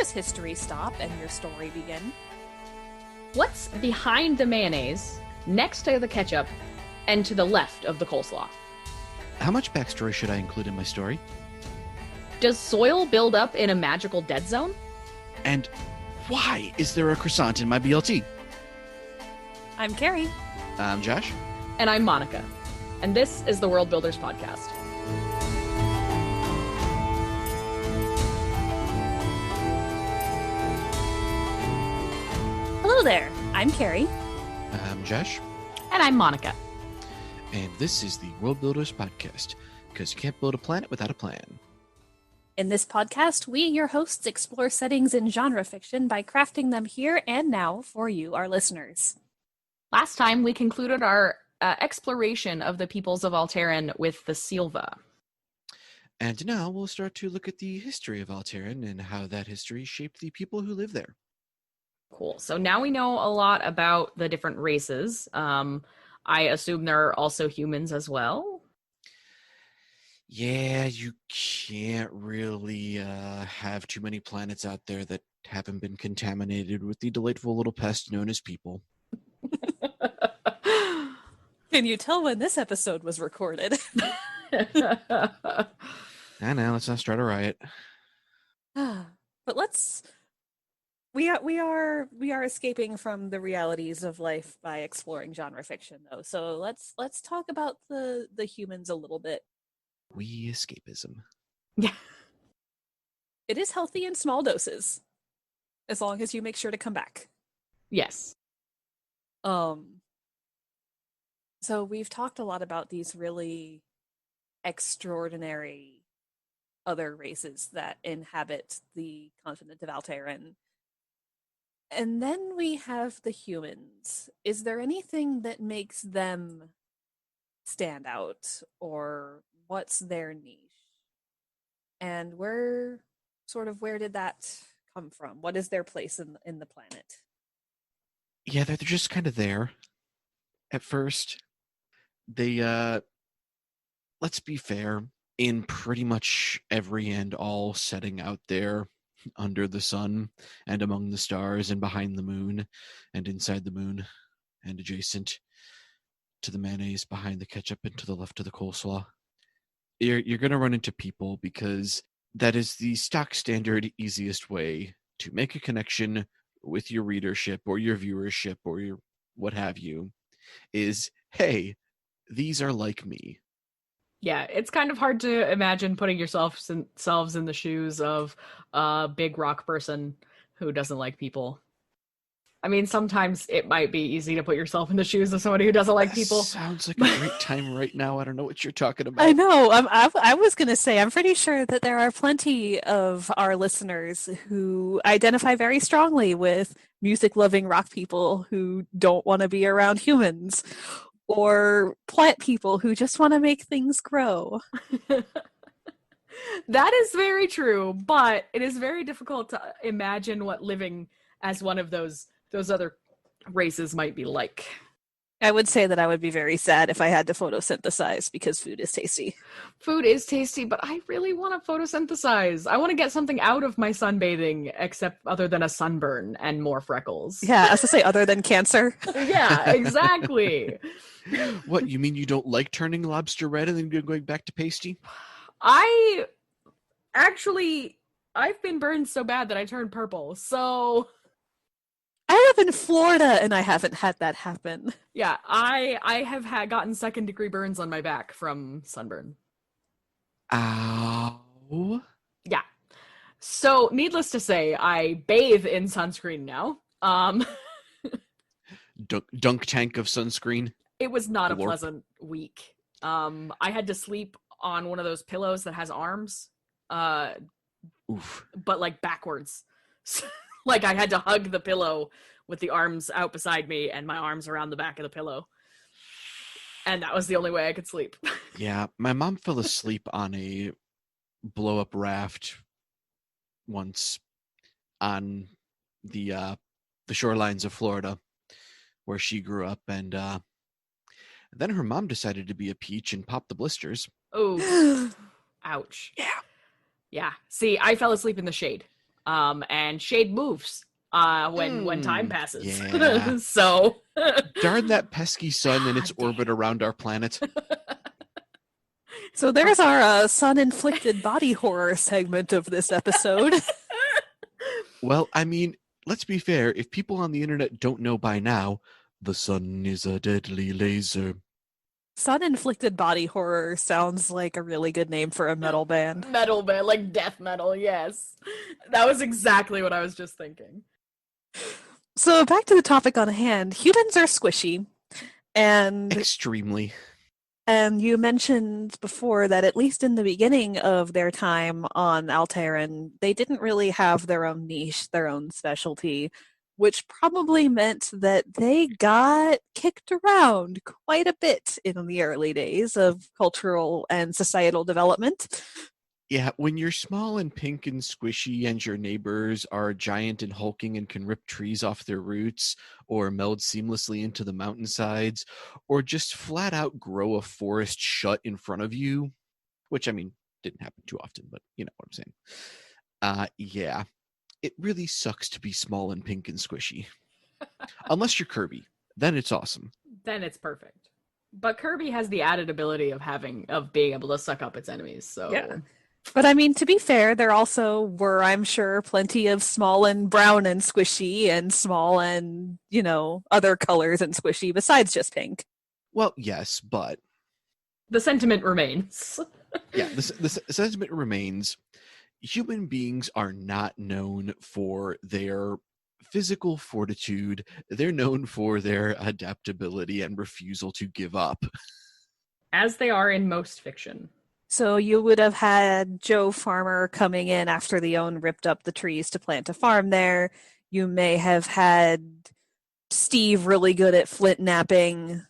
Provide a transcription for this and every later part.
does history stop and your story begin? What's behind the mayonnaise, next to the ketchup, and to the left of the coleslaw? How much backstory should I include in my story? Does soil build up in a magical dead zone? And why is there a croissant in my BLT? I'm Carrie. I'm Josh. And I'm Monica. And this is the Worldbuilders Podcast. Hello there. I'm Carrie. I'm Josh. And I'm Monica. And this is the Worldbuilders Podcast, because you can't build a planet without a plan. In this podcast, we, your hosts, explore settings in genre fiction by crafting them here and now for you, our listeners. Last time, we concluded our exploration of the peoples of Alteiryn with the Silva. And now we'll start to look at the history of Alteiryn and how that history shaped the people who live there. Cool. So now we know a lot about the different races. I assume there are also humans as well. Yeah, you can't really have too many planets out there that haven't been contaminated with the delightful little pest known as people. Can you tell when this episode was recorded? I know, let's not start a riot. But we are escaping from the realities of life by exploring genre fiction, though. So let's talk about the humans a little bit. Escapism. Yeah. It is healthy in small doses, as long as you make sure to come back. Yes. So we've talked a lot about these really extraordinary other races that inhabit the continent of Alteiryn. And then we have the humans. Is there anything that makes them stand out, or what's their niche? And where did that come from? What is their place in the planet? Yeah, they're just kind of there. At first, they, let's be fair, in pretty much every and all setting out there, under the sun, and among the stars, and behind the moon, and inside the moon, and adjacent to the mayonnaise, behind the ketchup, and to the left of the coleslaw. You're going to run into people, because that is the stock standard easiest way to make a connection with your readership or your viewership or your what have you, is, hey, these are like me. Yeah, it's kind of hard to imagine putting yourselves in the shoes of a big rock person who doesn't like people. I mean, sometimes it might be easy to put yourself in the shoes of somebody who doesn't like people. Sounds like a great time right now. I don't know what you're talking about. I know. I was going to say, I'm pretty sure that there are plenty of our listeners who identify very strongly with music-loving rock people who don't want to be around humans, or plant people who just want to make things grow. That is very true, but it is very difficult to imagine what living as one of those other races might be like. I would say that I would be very sad if I had to photosynthesize, because food is tasty. Food is tasty, but I really want to photosynthesize. I want to get something out of my sunbathing, except other than a sunburn and more freckles. Yeah, as to say, other than cancer. Yeah, exactly. What, you mean you don't like turning lobster red and then going back to pasty? I've been burned so bad that I turned purple, so... I live in Florida and I haven't had that happen. Yeah, I have gotten second-degree burns on my back from sunburn. Ow. Yeah. So, needless to say, I bathe in sunscreen now. Dunk tank of sunscreen. It was not a Glorp. pleasant week. I had to sleep on one of those pillows that has arms, Oof. but like backwards. Like I had to hug the pillow with the arms out beside me and my arms around the back of the pillow. And that was the only way I could sleep. Yeah, my mom fell asleep on a blow-up raft once on the shorelines of Florida, where she grew up, and then her mom decided to be a peach and pop the blisters. Oh, ouch. Yeah. Yeah. See, I fell asleep in the shade. and shade moves when time passes. Yeah. So darn that pesky sun and its God damn. orbit around our planet. So there's our sun-inflicted body horror segment of this episode. Well, I mean, let's be fair. If people on the internet don't know by now, the sun is a deadly laser. Sun-inflicted body horror sounds like a really good name for a metal band. Metal band, like death metal, yes. That was exactly what I was just thinking. So back to the topic on hand. Humans are squishy, and Extremely. you mentioned before that at least in the beginning of their time on Alteiryn, they didn't really have their own niche, their own specialty, which probably meant that they got kicked around quite a bit in the early days of cultural and societal development. Yeah, when you're small and pink and squishy and your neighbors are giant and hulking and can rip trees off their roots or meld seamlessly into the mountainsides or just flat out grow a forest shut in front of you, which, I mean, didn't happen too often, but you know what I'm saying. Yeah, it really sucks to be small and pink and squishy. Unless you're Kirby, then it's awesome. Then it's perfect. But Kirby has the added ability of being able to suck up its enemies, so Yeah. But I mean, to be fair, there also were, I'm sure, plenty of small and brown and squishy and small and, other colors and squishy besides just pink. Well, yes, but the sentiment remains. yeah, the sentiment remains. Human beings are not known for their physical fortitude. They're known for their adaptability and refusal to give up. As they are in most fiction. So you would have had Joe Farmer coming in after the Own ripped up the trees to plant a farm there. You may have had Steve, really good at flint napping,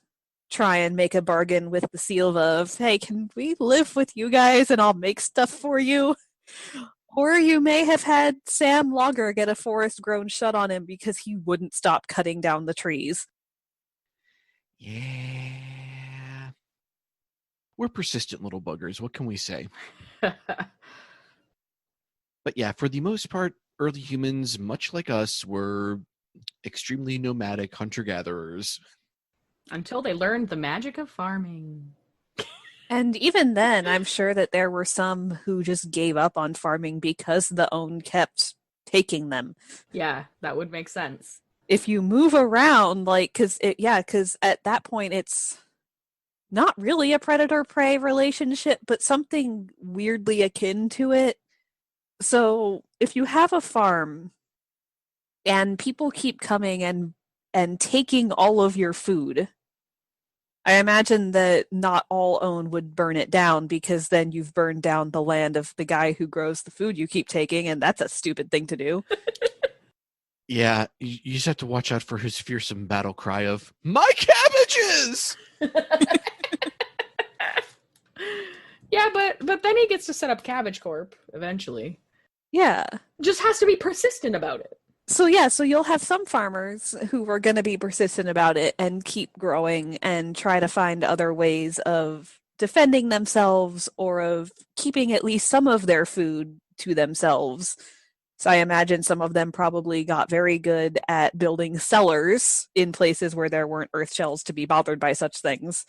try and make a bargain with the Silva of, hey, can we live with you guys and I'll make stuff for you? Or you may have had Sam Logger get a forest grown shut on him because he wouldn't stop cutting down the trees. Yeah. We're persistent little buggers. What can we say? But yeah, for the most part, early humans, much like us, were extremely nomadic hunter-gatherers. Until they learned the magic of farming. And even then, I'm sure that there were some who just gave up on farming because the Own kept taking them. Yeah, that would make sense. If you move around, because at that point it's not really a predator-prey relationship, but something weirdly akin to it. So if you have a farm and people keep coming and taking all of your food, I imagine that not all Own would burn it down, because then you've burned down the land of the guy who grows the food you keep taking, and that's a stupid thing to do. Yeah, you just have to watch out for his fearsome battle cry of, "My cabbages!" Yeah, but then he gets to set up Cabbage Corp eventually. Yeah. Just has to be persistent about it. So you'll have some farmers who are going to be persistent about it and keep growing and try to find other ways of defending themselves or of keeping at least some of their food to themselves. So I imagine some of them probably got very good at building cellars in places where there weren't earth shells to be bothered by such things,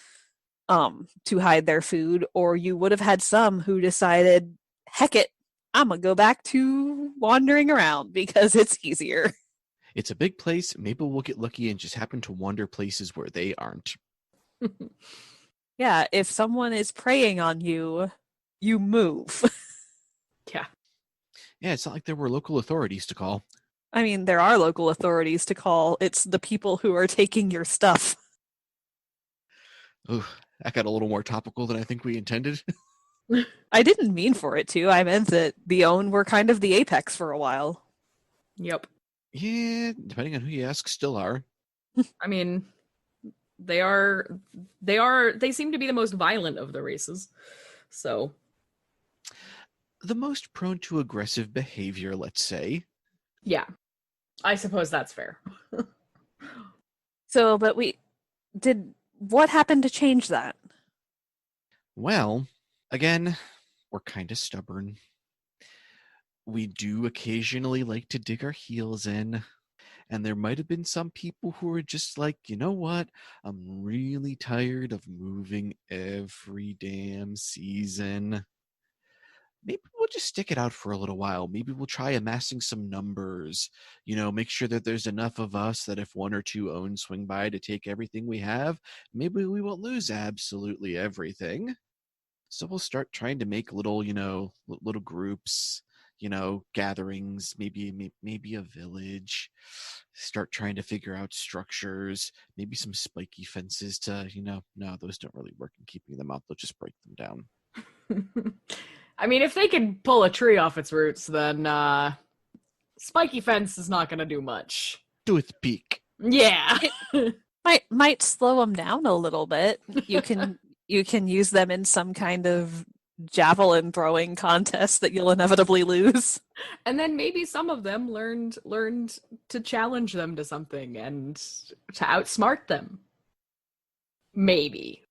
to hide their food. Or you would have had some who decided, heck it, I'm going to go back to wandering around because it's easier. It's a big place. Maybe we'll get lucky and just happen to wander places where they aren't. Yeah, if someone is preying on you, you move. Yeah. Yeah, it's not like there were local authorities to call. I mean, there are local authorities to call. It's the people who are taking your stuff. Ooh, that got a little more topical than I think we intended. I didn't mean for it to. I meant that the Own were kind of the apex for a while. Yep. Yeah, depending on who you ask, still are. I mean, they seem to be the most violent of the races. So, the most prone to aggressive behavior, let's say. yeah. I suppose that's fair. So, but what happened to change that? Well, again, we're kind of stubborn. we do occasionally like to dig our heels in. And there might have been some people who were just like, you know what? I'm really tired of moving every damn season. Maybe we'll just stick it out for a little while. Maybe we'll try amassing some numbers. Make sure that there's enough of us that if one or two own swing by to take everything we have, maybe we won't lose absolutely everything. So we'll start trying to make little, little groups, gatherings, maybe a village. Start trying to figure out structures, maybe some spiky fences to, no, those don't really work in keeping them out. They'll just break them down. I mean, if they can pull a tree off its roots, then spiky fence is not going to do much. Do its peak. Yeah. might slow them down a little bit. You can use them in some kind of javelin throwing contest that you'll inevitably lose. And then maybe some of them learned to challenge them to something and to outsmart them. Maybe.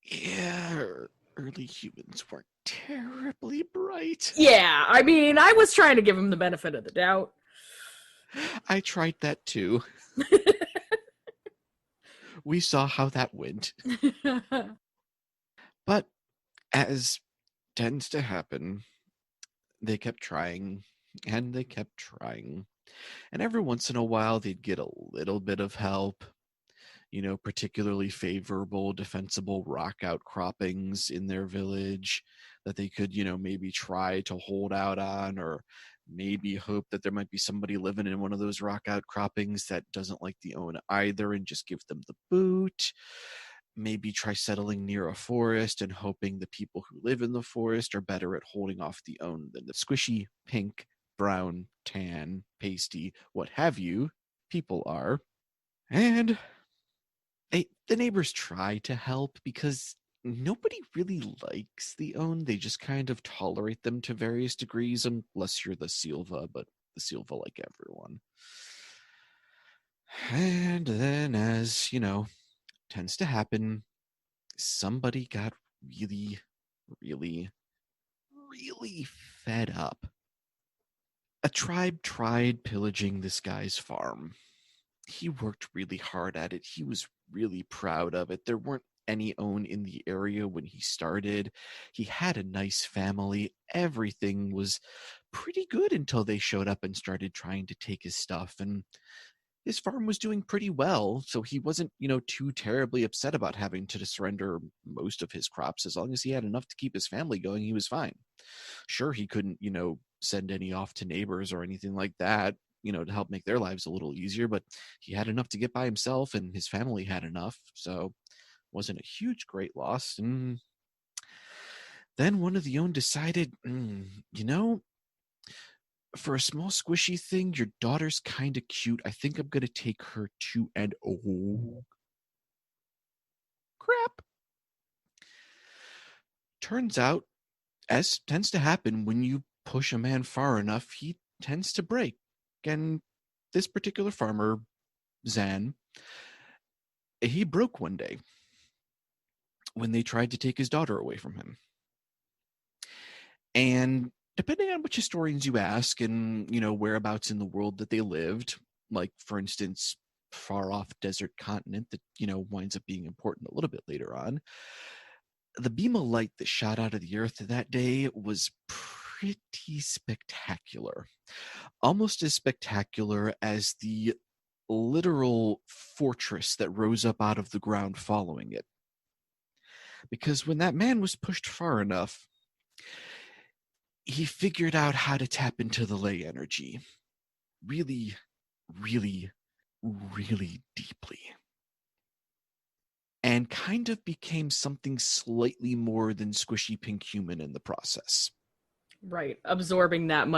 Yeah, early humans weren't terribly bright. Yeah, I mean, I was trying to give them the benefit of the doubt. I tried that too. We saw how that went. But as tends to happen, they kept trying, and they kept trying. And every once in a while, they'd get a little bit of help, particularly favorable, defensible rock outcroppings in their village that they could, maybe try to hold out on, or maybe hope that there might be somebody living in one of those rock outcroppings that doesn't like the own either and just give them the boot. Maybe try settling near a forest and hoping the people who live in the forest are better at holding off the own than the squishy, pink, brown, tan, pasty, what have you, people are. And the neighbors try to help because nobody really likes the own. They just kind of tolerate them to various degrees, unless you're the Silva, but the Silva like everyone. And then, as, tends to happen, somebody got really, really, really fed up. A tribe tried pillaging this guy's farm. He worked really hard at it. He was really proud of it. There weren't any own in the area when he started. He had a nice family. Everything was pretty good until they showed up and started trying to take his stuff. And his farm was doing pretty well, so he wasn't, too terribly upset about having to surrender most of his crops. As long as he had enough to keep his family going, he was fine. Sure, he couldn't, send any off to neighbors or anything like that, to help make their lives a little easier, but he had enough to get by himself, and his family had enough, so it wasn't a huge, great loss. And then one of the own decided, for a small squishy thing, your daughter's kind of cute. I think I'm going to take her to an crap. Turns out, as tends to happen when you push a man far enough, he tends to break. And this particular farmer, Zan, he broke one day when they tried to take his daughter away from him. And depending on which historians you ask and, whereabouts in the world that they lived, like, for instance, far off desert continent that, winds up being important a little bit later on, the beam of light that shot out of the earth that day was pretty spectacular. Almost as spectacular as the literal fortress that rose up out of the ground following it. Because when that man was pushed far enough, he figured out how to tap into the ley energy really, really, really deeply. And kind of became something slightly more than squishy pink human in the process. Right. Absorbing and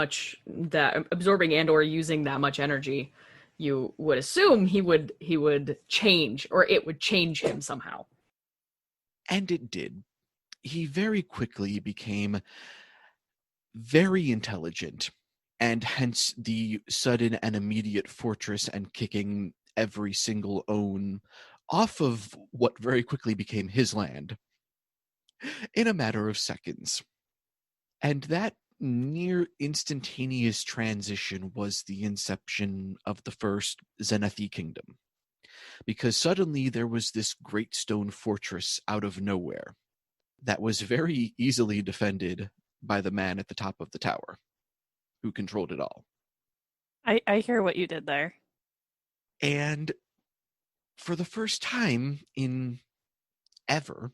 or using that much energy, you would assume he would change, or it would change him somehow. And it did. He very quickly became very intelligent, and hence the sudden and immediate fortress and kicking every single own off of what very quickly became his land in a matter of seconds. And that near instantaneous transition was the inception of the first Zenethi kingdom. Because suddenly there was this great stone fortress out of nowhere that was very easily defended by the man at the top of the tower, who controlled it all. I hear what you did there. And for the first time in ever,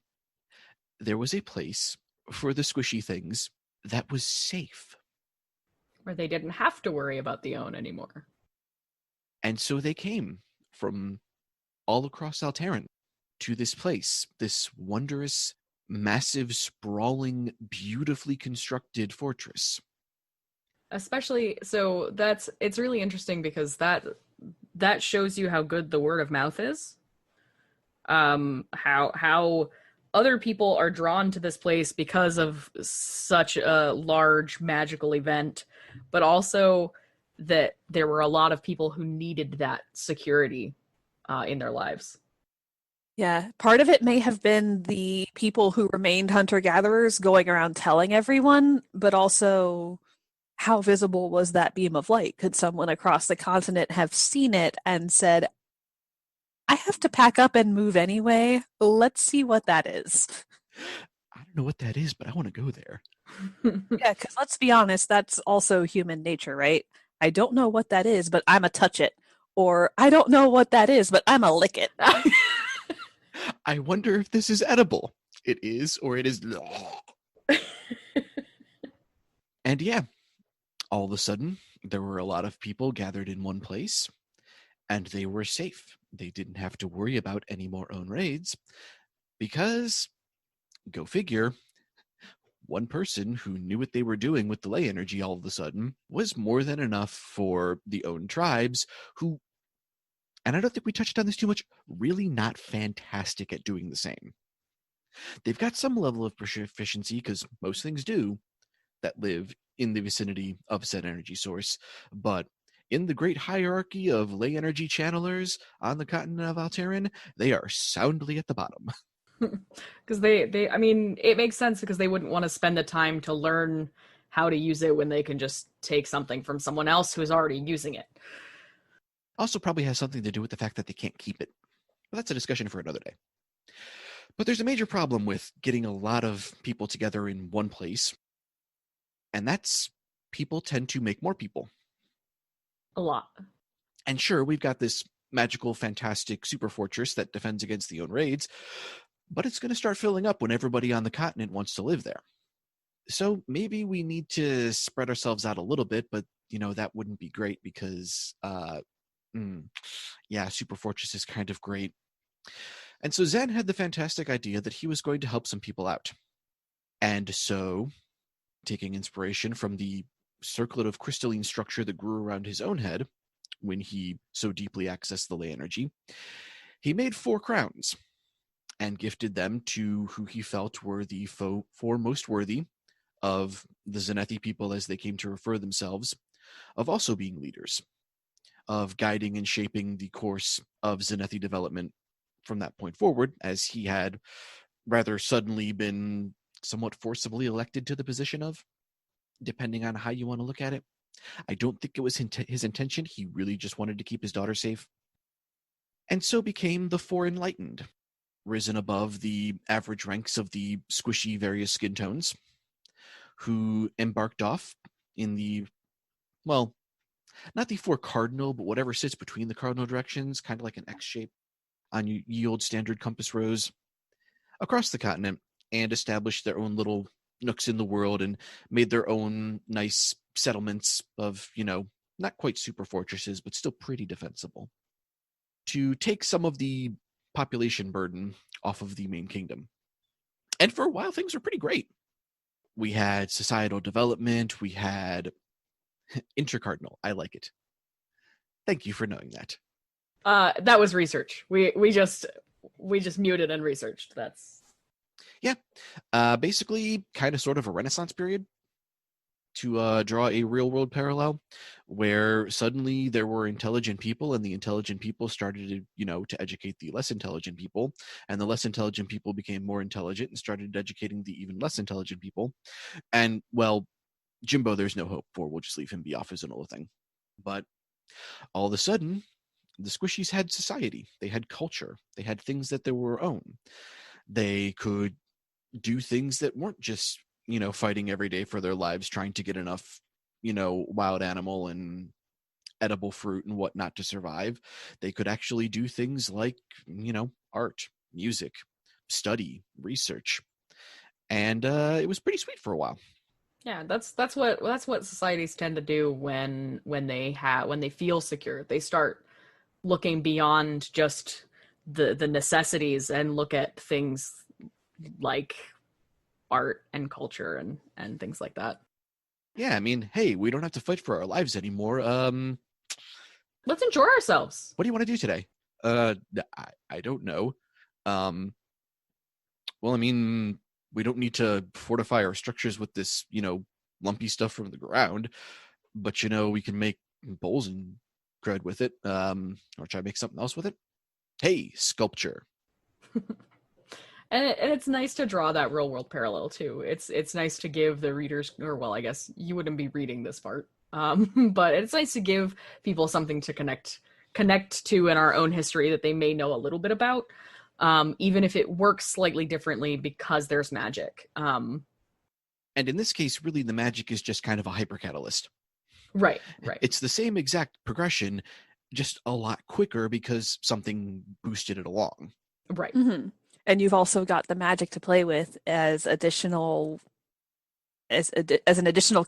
there was a place for the squishy things that was safe. Where they didn't have to worry about the own anymore. And so they came from all across Alteiryn to this place, this wondrous, massive, sprawling, beautifully constructed fortress. Especially, so it's really interesting because that shows you how good the word of mouth is. How other people are drawn to this place because of such a large magical event, but also that there were a lot of people who needed that security in their lives. Yeah, part of it may have been the people who remained hunter-gatherers going around telling everyone, but also how visible was that beam of light? Could someone across the continent have seen it and said, I have to pack up and move anyway. Let's see what that is. I don't know what that is, but I want to go there. Yeah, because let's be honest, that's also human nature, right? I don't know what that is, but I'm a touch it. Or I don't know what that is, but I'm a lick it. I wonder if this is edible. It is, or it is. And yeah, all of a sudden, there were a lot of people gathered in one place, and they were safe. They didn't have to worry about any more own raids, because, go figure, one person who knew what they were doing with delay energy all of a sudden was more than enough for the own tribes who, and I don't think we touched on this too much, really not fantastic at doing the same. They've got some level of proficiency, because most things do, that live in the vicinity of said energy source, but in the great hierarchy of ley energy channelers on the continent of Alteiryn, they are soundly at the bottom. Because I mean, it makes sense because they wouldn't want to spend the time to learn how to use it when they can just take something from someone else who's already using it. Also probably has something to do with the fact that they can't keep it. But that's a discussion for another day. But there's a major problem with getting a lot of people together in one place, and that's people tend to make more people. A lot. And sure, we've got this magical, fantastic super fortress that defends against the own raids, but it's going to start filling up when everybody on the continent wants to live there. So maybe we need to spread ourselves out a little bit, but, that wouldn't be great because, super fortress is kind of great. And so Zen had the fantastic idea that he was going to help some people out. And so, taking inspiration from the circlet of crystalline structure that grew around his own head when he so deeply accessed the ley energy, he made 4 crowns and gifted them to who he felt were the 4 most worthy of the zenethi people, as they came to refer themselves, of also being leaders, of guiding and shaping the course of zenethi development from that point forward, as he had rather suddenly been somewhat forcibly elected to the position of, depending on how you want to look at it. I don't think it was his intention. He really just wanted to keep his daughter safe. And so became the 4 enlightened, risen above the average ranks of the squishy various skin tones, who embarked off in the, well, not the 4 cardinal, but whatever sits between the cardinal directions, kind of like an X shape on ye old standard compass rose, across the continent, and established their own little nooks in the world and made their own nice settlements of, not quite super fortresses, but still pretty defensible, to take some of the population burden off of the main kingdom. And for a while, things were pretty great. We had societal development. We had intercardinal. I like it. Thank you for knowing that. That was research. We just muted and researched. That's basically kind of sort of a Renaissance period, to draw a real world parallel, where suddenly there were intelligent people, and the intelligent people started to educate the less intelligent people, and the less intelligent people became more intelligent and started educating the even less intelligent people. And, well, Jimbo, there's no hope for. We'll just leave him be off his own little thing. But all of a sudden, the Squishies had society. They had culture. They had things that they were own. They could do things that weren't just, fighting every day for their lives, trying to get enough, wild animal and edible fruit and whatnot to survive. They could actually do things like, art, music, study, research. And it was pretty sweet for a while. Yeah, that's what societies tend to do when they feel secure. They start looking beyond just the necessities and look at things like art and culture and things like that. Yeah, I mean, hey, we don't have to fight for our lives anymore. Let's enjoy ourselves. What do you want to do today? I don't know. Well, I mean, we don't need to fortify our structures with this, lumpy stuff from the ground, but we can make bowls and bread with it, or try to make something else with it. Hey, sculpture. And it's nice to draw that real world parallel too. It's nice to give the readers, or well, I guess you wouldn't be reading this part, but it's nice to give people something to connect to in our own history that they may know a little bit about, even if it works slightly differently because there's magic. And in this case, really, the magic is just kind of a hypercatalyst. Right. It's the same exact progression, just a lot quicker because something boosted it along. Right. Mm-hmm. And you've also got the magic to play with as an additional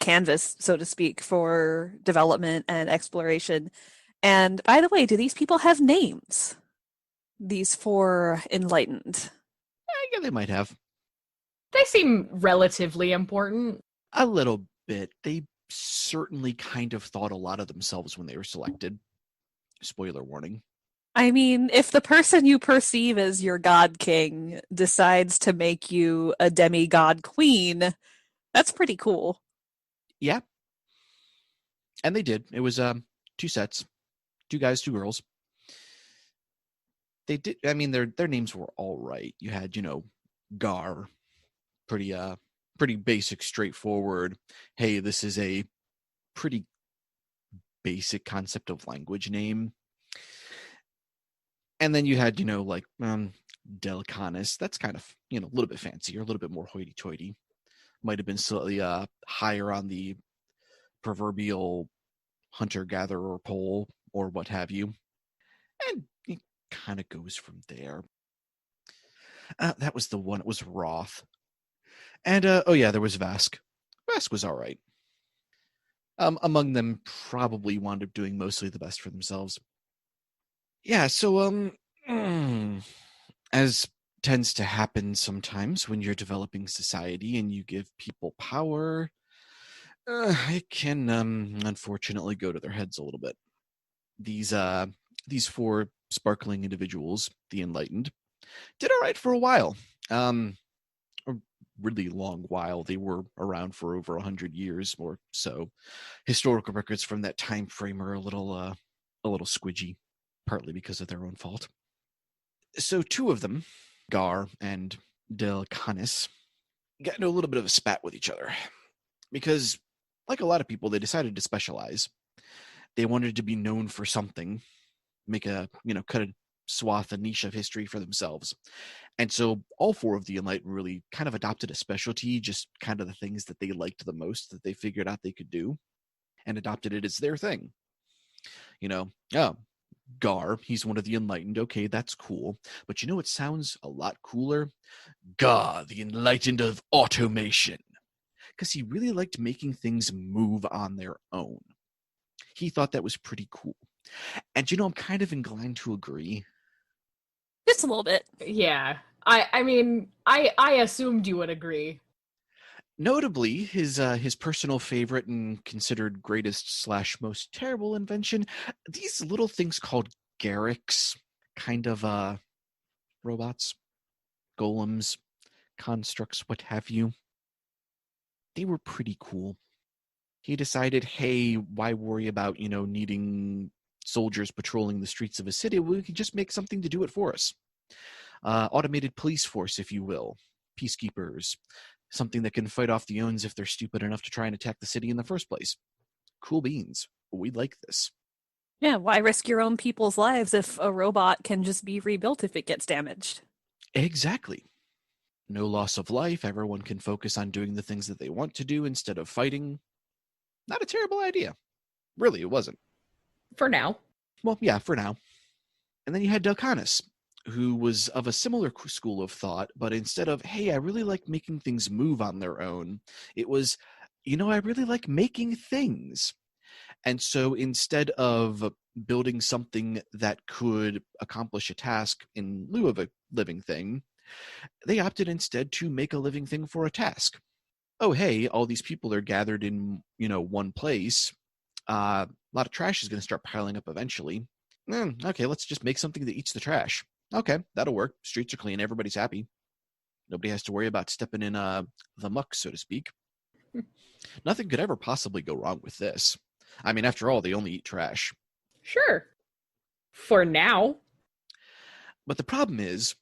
canvas, so to speak, for development and exploration. And by the way, do these people have names? These 4 enlightened. Yeah, they might have. They seem relatively important. A little bit. They certainly kind of thought a lot of themselves when they were selected. Spoiler warning. I mean, if the person you perceive as your god king decides to make you a demigod queen, that's pretty cool. Yeah. And they did. It was 2 sets. 2 guys, 2 girls. They did, I mean, their names were all right. You had, Gar. Pretty basic, straightforward. Hey, this is a pretty basic concept of language name. And then you had, Delicanis. That's kind of, a little bit fancier, a little bit more hoity-toity. Might have been slightly higher on the proverbial hunter-gatherer pole or what have you. And it kind of goes from there. That was the one. It was Roth. And, there was Vask. Vask was all right. Among them probably wound up doing mostly the best for themselves. Yeah, so, as tends to happen sometimes when you're developing society and you give people power, it can, unfortunately go to their heads a little bit. These 4 sparkling individuals, the Enlightened, did all right for a while. A really long while. They were around for over 100 years or so. Historical records from that time frame are a little squidgy, partly because of their own fault. So 2 of them, Gar and Delcanis, got into a little bit of a spat with each other. Because, like a lot of people, they decided to specialize. They wanted to be known for something, make a, cut a swath, a niche of history for themselves. And so all 4 of the Enlightened really kind of adopted a specialty, just kind of the things that they liked the most, that they figured out they could do, and adopted it as their thing. Gar, he's one of the Enlightened. Okay, that's cool. But it sounds a lot cooler? Gar, the Enlightened of automation. Because he really liked making things move on their own. He thought that was pretty cool. And I'm kind of inclined to agree. Just a little bit. Yeah. I mean, I assumed you would agree. Notably, his personal favorite and considered greatest / most terrible invention, these little things called Garrix, kind of robots, golems, constructs, what have you. They were pretty cool. He decided, hey, why worry about, needing soldiers patrolling the streets of a city? We can just make something to do it for us. Automated police force, if you will. Peacekeepers. Something that can fight off the Ons if they're stupid enough to try and attack the city in the first place. Cool beans. We like this. Yeah, why risk your own people's lives if a robot can just be rebuilt if it gets damaged? Exactly. No loss of life. Everyone can focus on doing the things that they want to do instead of fighting. Not a terrible idea. Really, it wasn't. For now. Well, yeah, for now. And then you had Delcanis, who was of a similar school of thought, but instead of, hey, I really like making things move on their own, it was, I really like making things. And so instead of building something that could accomplish a task in lieu of a living thing, they opted instead to make a living thing for a task. Oh, hey, all these people are gathered in, one place. A lot of trash is going to start piling up eventually. Okay, let's just make something that eats the trash. Okay, that'll work. Streets are clean. Everybody's happy. Nobody has to worry about stepping in the muck, so to speak. Nothing could ever possibly go wrong with this. I mean, after all, they only eat trash. Sure. For now. But the problem is,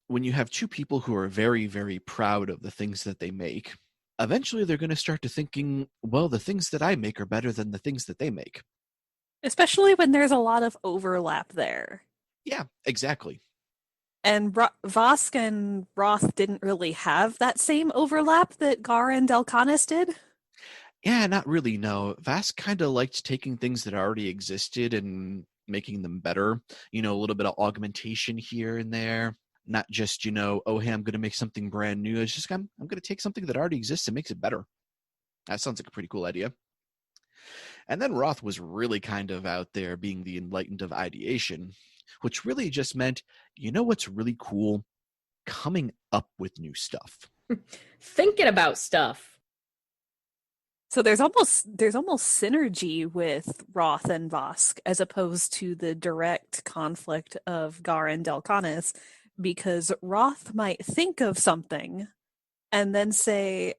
when you have two people who are very, very proud of the things that they make, eventually they're going to start to thinking, well, the things that I make are better than the things that they make. Especially when there's a lot of overlap there. Yeah, exactly. And Vosk and Roth didn't really have that same overlap that Gar and Delcanis did. Yeah, not really, no. Vask kind of liked taking things that already existed and making them better. A little bit of augmentation here and there. Not just, oh, hey, I'm going to make something brand new. It's just, I'm going to take something that already exists and makes it better. That sounds like a pretty cool idea. And then Roth was really kind of out there being the enlightened of ideation, which really just meant, what's really cool? Coming up with new stuff. Thinking about stuff. So there's almost synergy with Roth and Vosk as opposed to the direct conflict of Gar and Delcanis, because Roth might think of something and then say,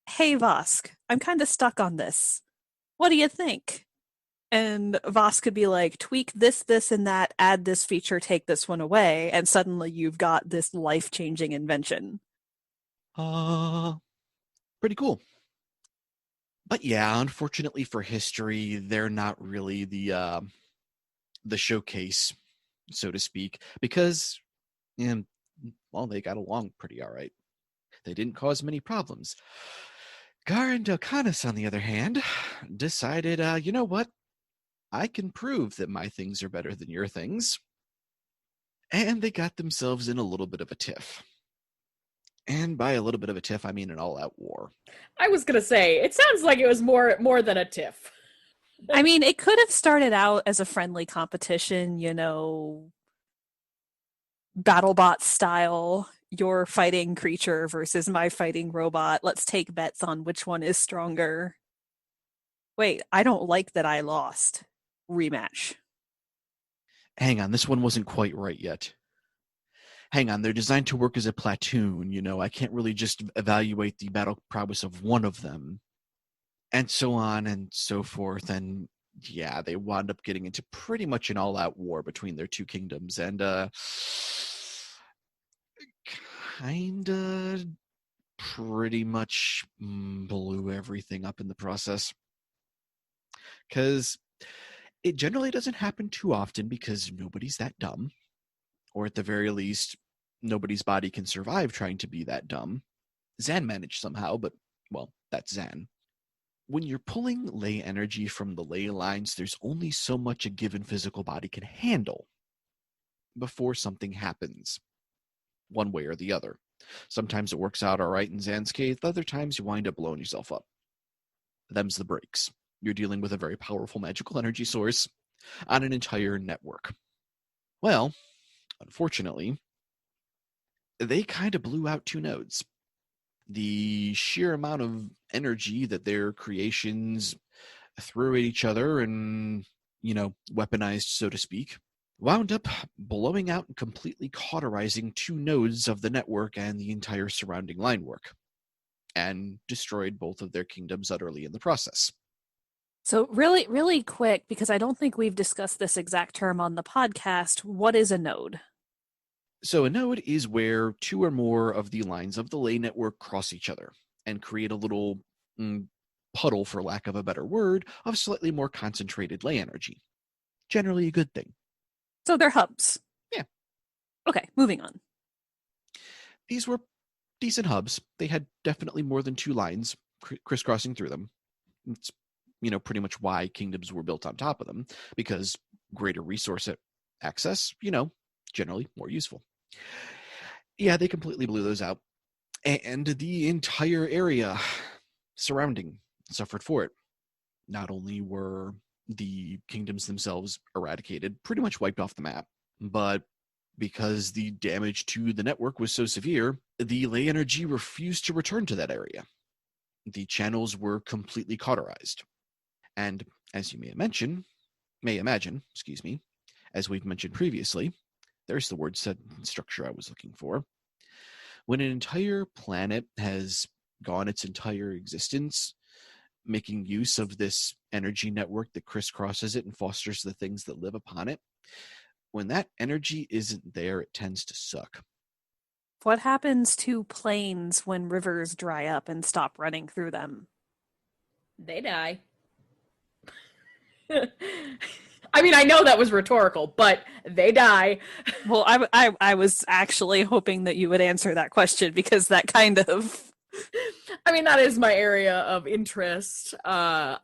hey, Vosk, I'm kind of stuck on this. What do you think? And Vosk could be like, tweak this, this, and that, add this feature, take this one away, and suddenly you've got this life-changing invention. Pretty cool. But yeah, unfortunately for history, they're not really the showcase, so to speak, because, they got along pretty all right. They didn't cause many problems. Gar and Delcanis, on the other hand, decided, you know what? I can prove that my things are better than your things. And they got themselves in a little bit of a tiff. And by a little bit of a tiff, I mean an all-out war. I was going to say, it sounds like it was more than a tiff. I mean, it could have started out as a friendly competition, BattleBot style. Your fighting creature versus my fighting robot. Let's take bets on which one is stronger. Wait, I don't like that I lost. Rematch. Hang on, this one wasn't quite right yet. Hang on, they're designed to work as a platoon, I can't really just evaluate the battle prowess of one of them. And so on and so forth, and yeah, they wound up getting into pretty much an all-out war between their two kingdoms, and kinda pretty much blew everything up in the process. Because it generally doesn't happen too often because nobody's that dumb. Or at the very least, nobody's body can survive trying to be that dumb. Zan managed somehow, but, well, that's Zan. When you're pulling ley energy from the ley lines, there's only so much a given physical body can handle before something happens, one way or the other. Sometimes it works out all right in Zan's case, other times you wind up blowing yourself up. Them's the breaks. You're dealing with a very powerful magical energy source on an entire network. Well, unfortunately, they kind of blew out two nodes. The sheer amount of energy that their creations threw at each other and, weaponized, so to speak, wound up blowing out and completely cauterizing two nodes of the network and the entire surrounding line work, and destroyed both of their kingdoms utterly in the process. So really, really quick, because I don't think we've discussed this exact term on the podcast, what is a node? So a node is where two or more of the lines of the ley network cross each other. and create a little puddle, for lack of a better word, of slightly more concentrated ley energy. Generally a good thing. So they're hubs. Yeah. Okay, moving on. These were decent hubs. They had definitely more than two lines crisscrossing through them. It's, pretty much why kingdoms were built on top of them, because greater resource access, generally more useful. Yeah, they completely blew those out. And the entire area surrounding suffered for it. Not only were the kingdoms themselves eradicated, pretty much wiped off the map, but because the damage to the network was so severe, the ley energy refused to return to that area. The channels were completely cauterized. And as you may imagine, as we've mentioned previously, there's the word set structure I was looking for. When an entire planet has gone its entire existence making use of this energy network that crisscrosses it and fosters the things that live upon it, when that energy isn't there, it tends to suck. What happens to plains when rivers dry up and stop running through them? They die. I mean, I know that was rhetorical, but they die. Well, I was actually hoping that you would answer that question, because that kind of... I mean, that is my area of interest. So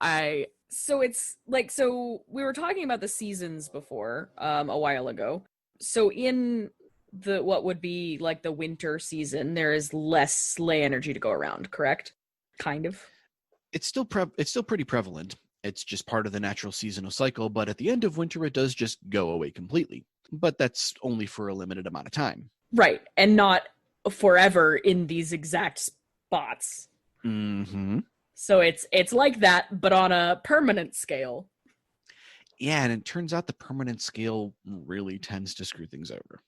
we were talking about the seasons before, a while ago. So in the what would be like the winter season, there is less ley energy to go around, correct? Kind of. It's still pretty prevalent. It's just part of the natural seasonal cycle, but at the end of winter, it does just go away completely. But that's only for a limited amount of time. Right, and not forever in these exact spots. Mm-hmm. So it's like that, but on a permanent scale. Yeah, and it turns out the permanent scale really tends to screw things over.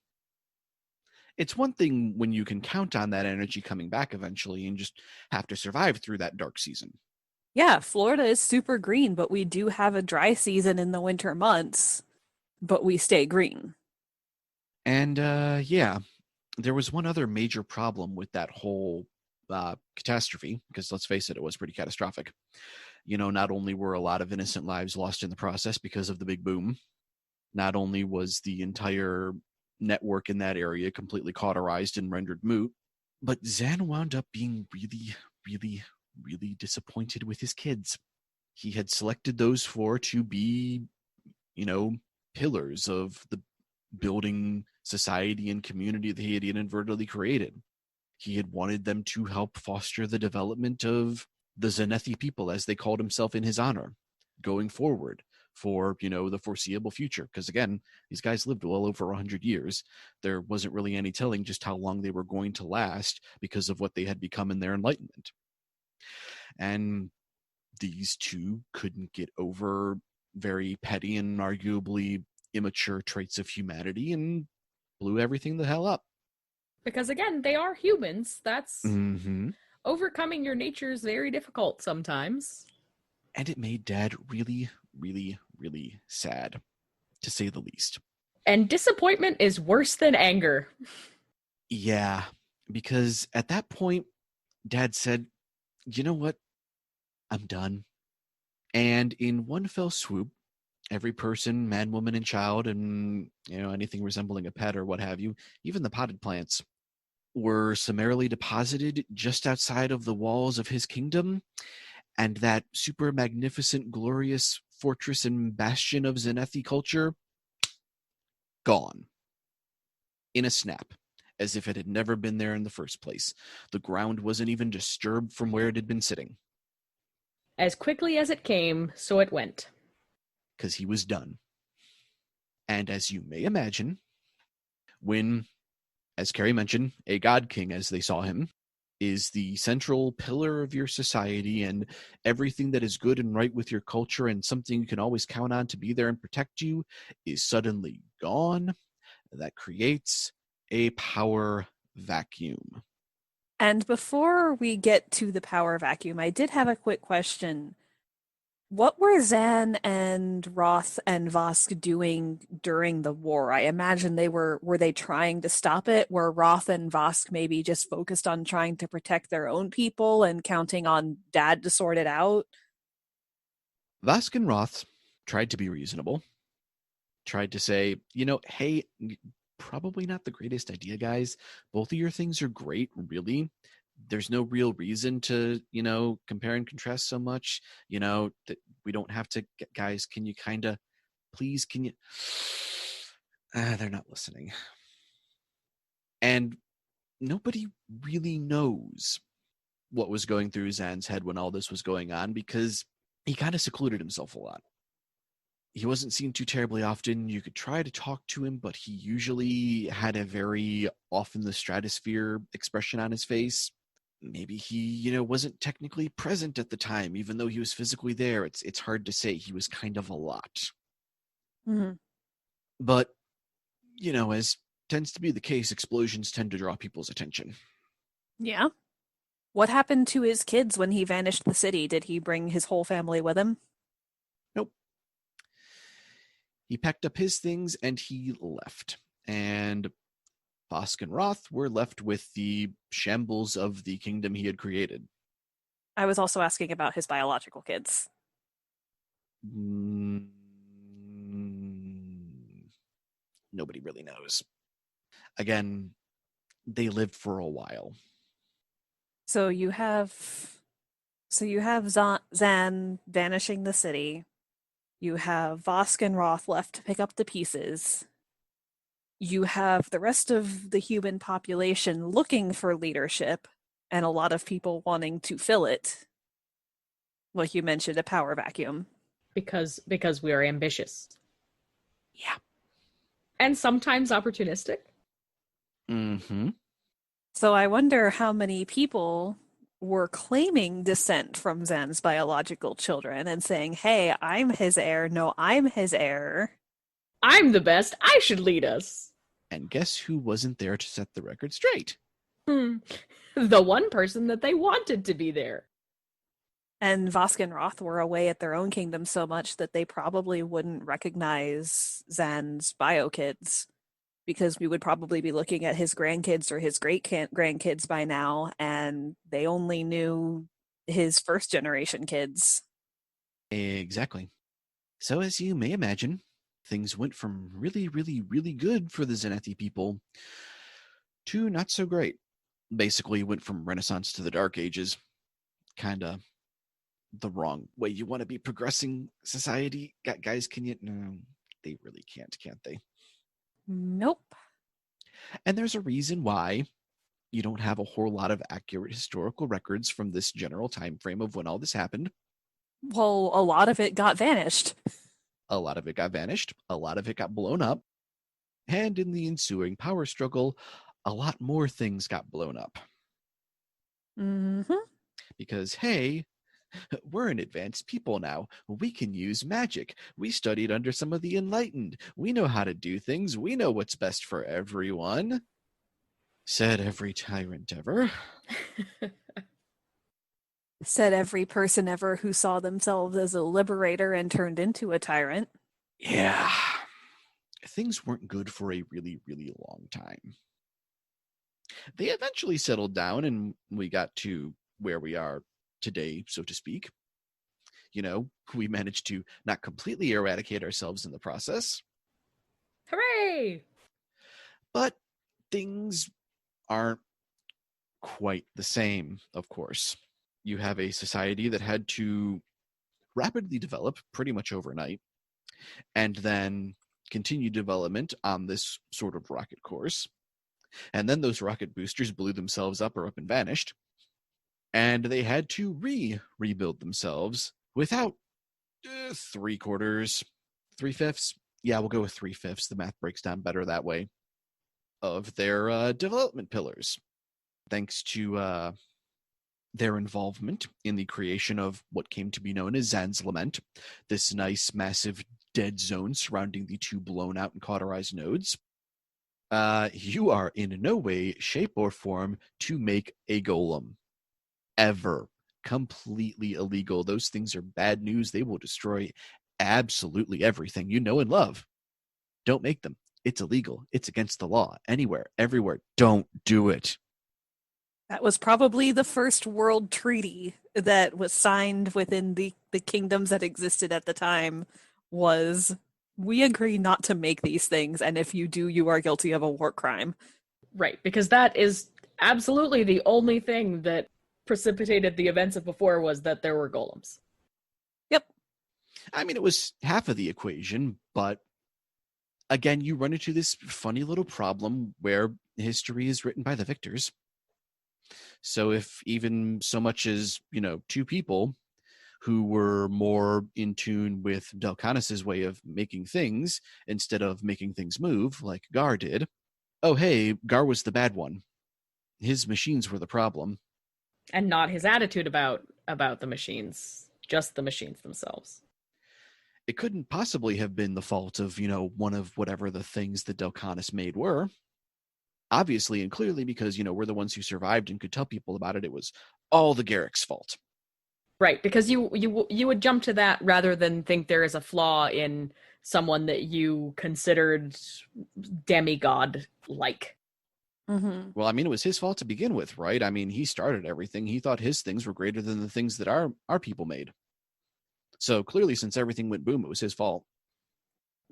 It's one thing when you can count on that energy coming back eventually and just have to survive through that dark season. Yeah, Florida is super green, but we do have a dry season in the winter months, but we stay green. And yeah, there was one other major problem with that whole catastrophe, because let's face it, it was pretty catastrophic. Not only were a lot of innocent lives lost in the process because of the big boom, not only was the entire network in that area completely cauterized and rendered moot, but Zan wound up being really, really, really disappointed with his kids. He had selected those four to be, pillars of the building society and community that he had inadvertently created. He had wanted them to help foster the development of the Zenethi people, as they called himself in his honor, going forward for, the foreseeable future. Because again, these guys lived well over 100 years. There wasn't really any telling just how long they were going to last because of what they had become in their enlightenment. And these two couldn't get over very petty and arguably immature traits of humanity and blew everything the hell up. Because again, they are humans. That's Mm-hmm. Overcoming your nature is very difficult sometimes. And it made Dad really, really, really sad, to say the least. And disappointment is worse than anger. Yeah, because at that point, Dad said, you know what? I'm done. And in one fell swoop, every person, man, woman, and child, and anything resembling a pet or what have you, even the potted plants, were summarily deposited just outside of the walls of his kingdom, and that super magnificent, glorious fortress and bastion of Zenethi culture, gone. In a snap, as if it had never been there in the first place. The ground wasn't even disturbed from where it had been sitting. As quickly as it came, so it went. Because he was done. And as you may imagine, when, as Carrie mentioned, a god king, as they saw him, is the central pillar of your society and everything that is good and right with your culture and something you can always count on to be there and protect you, is suddenly gone, that creates a power vacuum. And before we get to the power vacuum, I did have a quick question. What were Zan and Roth and Vosk doing during the war? I imagine were they trying to stop it? Were Roth and Vosk maybe just focused on trying to protect their own people and counting on Dad to sort it out? Vask and Roth tried to be reasonable, tried to say, hey, probably not the greatest idea, guys. Both of your things are great, really. There's no real reason to, compare and contrast so much, that we don't have to, guys, can you please, can you? They're not listening. And nobody really knows what was going through Zan's head when all this was going on, because he kind of secluded himself a lot. He wasn't seen too terribly often. You could try to talk to him, but he usually had a very off in the stratosphere expression on his face. Maybe he, wasn't technically present at the time, even though he was physically there. It's hard to say. He was kind of a lot. Mm-hmm. But, as tends to be the case, explosions tend to draw people's attention. Yeah. What happened to his kids when he vanished the city? Did he bring his whole family with him? Nope. He packed up his things and he left. And Vosk and Roth were left with the shambles of the kingdom he had created. I was also asking about his biological kids. Nobody really knows. Again, they lived for a while. So you have Zan vanishing the city. You have Vosk and Roth left to pick up the pieces. You have the rest of the human population looking for leadership, and a lot of people wanting to fill it. Like you mentioned, a power vacuum. Because we are ambitious. Yeah. And sometimes opportunistic. Mm-hmm. So I wonder how many people were claiming descent from Zan's biological children and saying, hey, I'm his heir. No, I'm his heir. I'm the best. I should lead us. And guess who wasn't there to set the record straight? The one person that they wanted to be there. And Vosk and Roth were away at their own kingdom so much that they probably wouldn't recognize Zan's bio kids, because we would probably be looking at his grandkids or his great-grandkids by now, and they only knew his first-generation kids. Exactly. So as you may imagine, things went from really, really, really good for the Zenethi people to not so great. Basically went from Renaissance to the Dark Ages. Kinda the wrong way you want to be progressing society. Guys, can you? No, they really can't they? Nope. And there's a reason why you don't have a whole lot of accurate historical records from this general time frame of when all this happened. Well, a lot of it got vanished. A lot of it got vanished. A lot of it got blown up. And in the ensuing power struggle, a lot more things got blown up. Mm-hmm. Because, hey, we're an advanced people now. We can use magic. We studied under some of the Enlightened. We know how to do things. We know what's best for everyone. Said every tyrant ever. Said every person ever who saw themselves as a liberator and turned into a tyrant. Yeah. Things weren't good for a really, really long time. They eventually settled down and we got to where we are today, so to speak. We managed to not completely eradicate ourselves in the process. Hooray! But things aren't quite the same, of course. You have a society that had to rapidly develop pretty much overnight, and then continue development on this sort of rocket course. And then those rocket boosters blew themselves up or up and vanished. And they had to rebuild themselves without 3/4, 3/5. Yeah, we'll go with 3/5. The math breaks down better that way. Of their development pillars. Thanks to their involvement in the creation of what came to be known as Zan's Lament, this nice, massive dead zone surrounding the two blown out and cauterized nodes. You are in no way, shape, or form to make a golem. Ever. completely illegal. Those things are bad news. They will destroy absolutely everything you know and love. Don't make them. It's illegal. It's against the law. Anywhere, everywhere. Don't do it. That was probably the first world treaty that was signed within the kingdoms that existed at the time. Was, we agree not to make these things, and if you do, you are guilty of a war crime. Right, because that is absolutely the only thing that precipitated the events of before, was that there were golems. Yep. I mean, it was half of the equation, but again, you run into this funny little problem where history is written by the victors. So if even so much as, two people who were more in tune with Delcanis's way of making things instead of making things move, like Gar did, oh, hey, Gar was the bad one. His machines were the problem. And not his attitude about the machines, just the machines themselves. It couldn't possibly have been the fault of, one of whatever the things that Delcanis made were. Obviously and clearly, because, we're the ones who survived and could tell people about it, it was all the Garrick's fault. Right, because you would jump to that rather than think there is a flaw in someone that you considered demigod-like. Mm-hmm. Well, I mean, it was his fault to begin with, right? I mean, he started everything. He thought his things were greater than the things that our people made. So clearly, since everything went boom, it was his fault.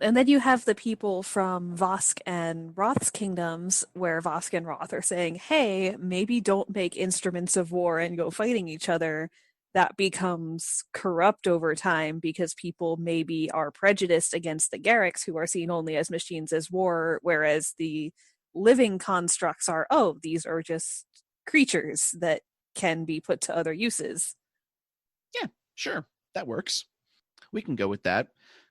And then you have the people from Vosk and Roth's kingdoms, where Vosk and Roth are saying, hey, maybe don't make instruments of war and go fighting each other. That becomes corrupt over time because people maybe are prejudiced against the Garricks, who are seen only as machines as war, whereas the living constructs are, oh, these are just creatures that can be put to other uses. Yeah, sure. That works. We can go with that.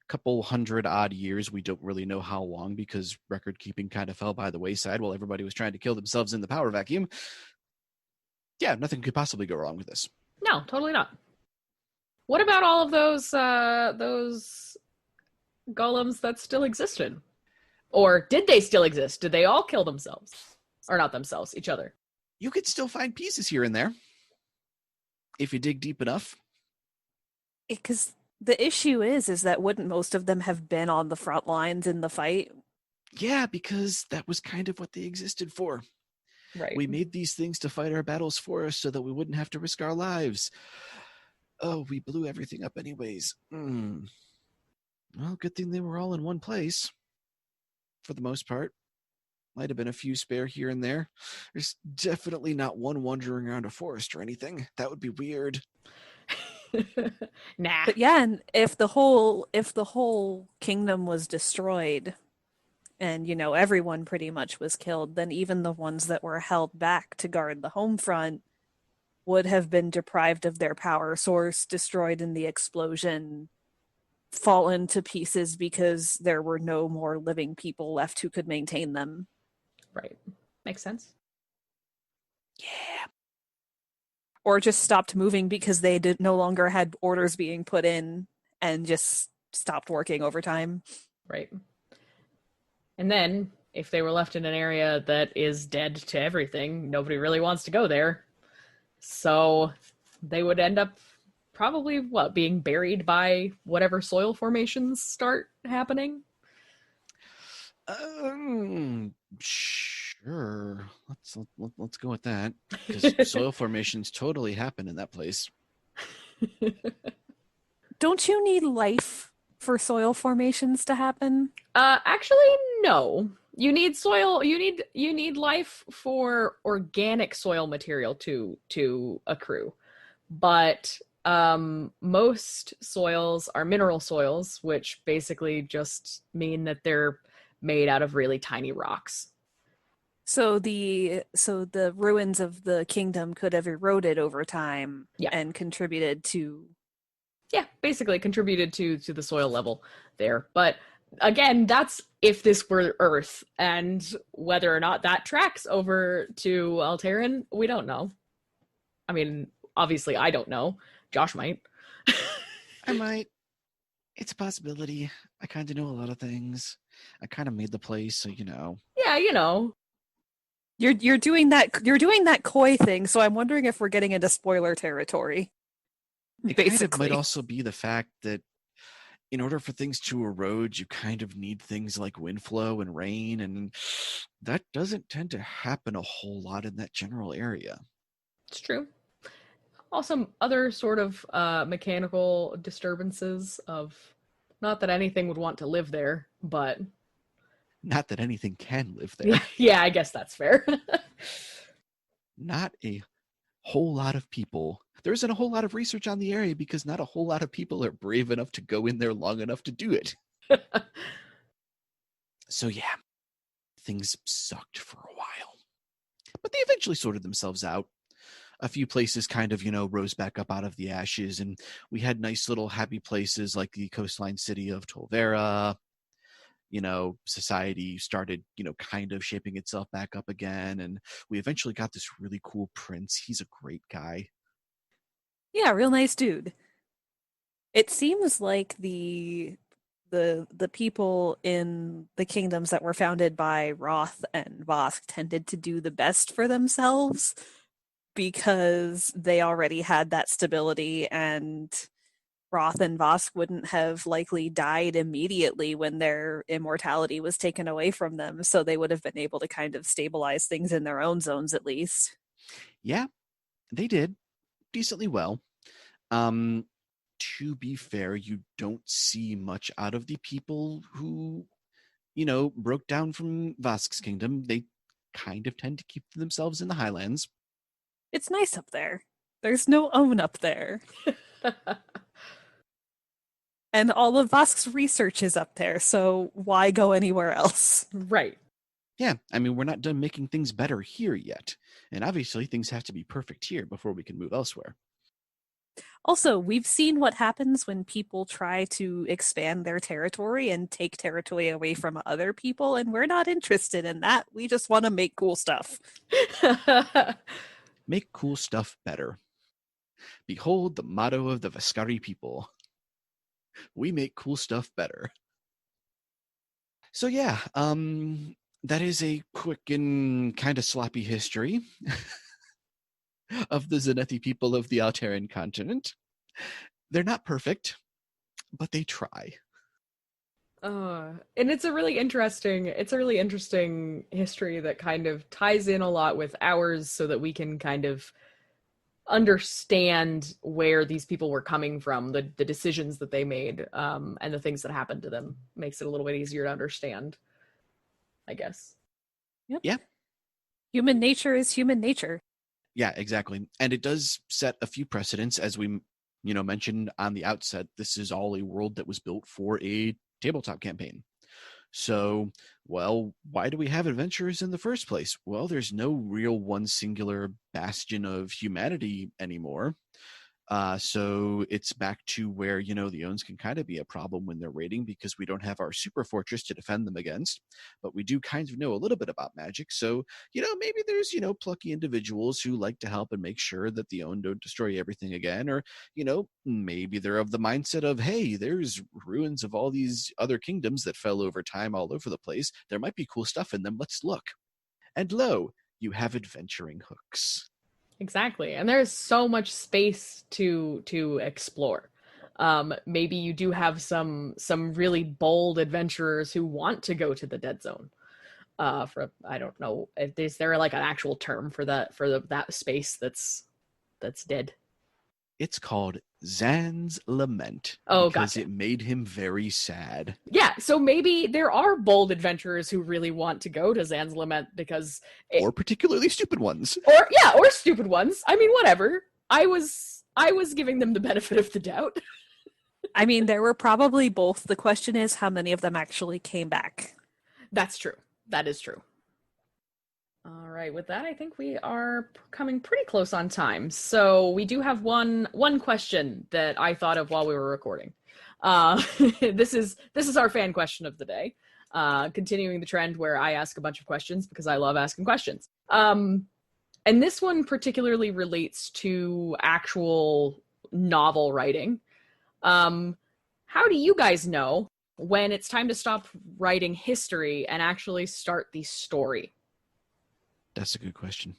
Couple 100-odd years, we don't really know how long, because record keeping kind of fell by the wayside while everybody was trying to kill themselves in the power vacuum. Yeah, nothing could possibly go wrong with this. No, totally not. What about all of those golems that still existed? Or did they still exist? Did they all kill themselves? Or not themselves, each other? You could still find pieces here and there, if you dig deep enough. Because the issue is that wouldn't most of them have been on the front lines in the fight? Yeah, because that was kind of what they existed for. Right. We made these things to fight our battles for us so that we wouldn't have to risk our lives. Oh, we blew everything up anyways. Well, good thing they were all in one place. For the most part. Might have been a few spare here and there. There's definitely not one wandering around a forest or anything. That would be weird. Nah. But yeah, and if the whole kingdom was destroyed and, everyone pretty much was killed, then even the ones that were held back to guard the home front would have been deprived of their power source, destroyed in the explosion, fallen to pieces because there were no more living people left who could maintain them. Right. Makes sense. Yeah. Or just stopped moving because they no longer had orders being put in and just stopped working overtime. Right. And then, if they were left in an area that is dead to everything, nobody really wants to go there. So they would end up probably, being buried by whatever soil formations start happening? Sure. Let's go with that, because soil formations totally happen in that place. Don't you need life for soil formations to happen? Actually, no. You need soil. You need life for organic soil material to accrue, but most soils are mineral soils, which basically just mean that they're made out of really tiny rocks. So the ruins of the kingdom could have eroded over time, yeah, and contributed to basically contributed to the soil level there. But again, that's if this were Earth, and whether or not that tracks over to Alteiryn, we don't know. I mean, obviously I don't know. Josh might. I might. It's a possibility. I kind of know a lot of things. I kind of made the place, so Yeah, You're doing that coy thing, so I'm wondering if we're getting into spoiler territory. It kind of might also be the fact that in order for things to erode, you kind of need things like wind flow and rain, and that doesn't tend to happen a whole lot in that general area. It's true. Also, other sort of mechanical disturbances of, not that anything would want to live there, but... Not that anything can live there. Yeah, I guess that's fair. Not a whole lot of people. There isn't a whole lot of research on the area because not a whole lot of people are brave enough to go in there long enough to do it. So yeah, things sucked for a while. But they eventually sorted themselves out. A few places kind of, rose back up out of the ashes, and we had nice little happy places like the coastline city of Tolvera. Society started, kind of shaping itself back up again, and we eventually got this really cool prince. He's a great guy. Yeah, real nice dude. It seems like the people in the kingdoms that were founded by Roth and Vosk tended to do the best for themselves because they already had that stability, and Roth and Vosk wouldn't have likely died immediately when their immortality was taken away from them, so they would have been able to kind of stabilize things in their own zones at least. Yeah, they did decently well. To be fair, you don't see much out of the people who, broke down from Vosk's kingdom. They kind of tend to keep themselves in the highlands. It's nice up there. There's no own up there. And all of Vosk's research is up there, so why go anywhere else? Right. Yeah, I mean, we're not done making things better here yet. And obviously, things have to be perfect here before we can move elsewhere. Also, we've seen what happens when people try to expand their territory and take territory away from other people, and we're not interested in that. We just want to make cool stuff. Make cool stuff better. Behold the motto of the Vaskari people. We make cool stuff better. So yeah, that is a quick and kind of sloppy history of the Zenethi people of the Alteiryn continent. They're not perfect, but they try. And it's a really interesting history that kind of ties in a lot with ours so that we can kind of understand where these people were coming from, the decisions that they made, and the things that happened to them. Makes it a little bit easier to understand, I guess. Yep. Yeah. Human nature is human nature. Yeah, exactly. And it does set a few precedents, as we, mentioned on the outset. This is all a world that was built for a tabletop campaign. So, well, why do we have adventurers in the first place? Well, there's no real one singular bastion of humanity anymore. So it's back to where, the Owns can kind of be a problem when they're raiding because we don't have our super fortress to defend them against, but we do kind of know a little bit about magic. So, maybe there's, plucky individuals who like to help and make sure that the Own don't destroy everything again. Or, maybe they're of the mindset of, hey, there's ruins of all these other kingdoms that fell over time all over the place. There might be cool stuff in them. Let's look. And lo, you have adventuring hooks. Exactly. And there's so much space to explore. Maybe you do have some really bold adventurers who want to go to the dead zone. I don't know, is there like an actual term for that space that's dead? It's called Zan's Lament. Oh, because gotcha. It made him very sad. Yeah, so maybe there are bold adventurers who really want to go to Zan's Lament because... or particularly stupid ones. Or stupid ones. I mean, whatever. I was giving them the benefit of the doubt. I mean, there were probably both. The question is how many of them actually came back. That's true. That is true. All right, with that, I think we are coming pretty close on time. So we do have one question that I thought of while we were recording. This is our fan question of the day. Continuing the trend where I ask a bunch of questions because I love asking questions. And this one particularly relates to actual novel writing. How do you guys know when it's time to stop writing history and actually start the story? That's a good question.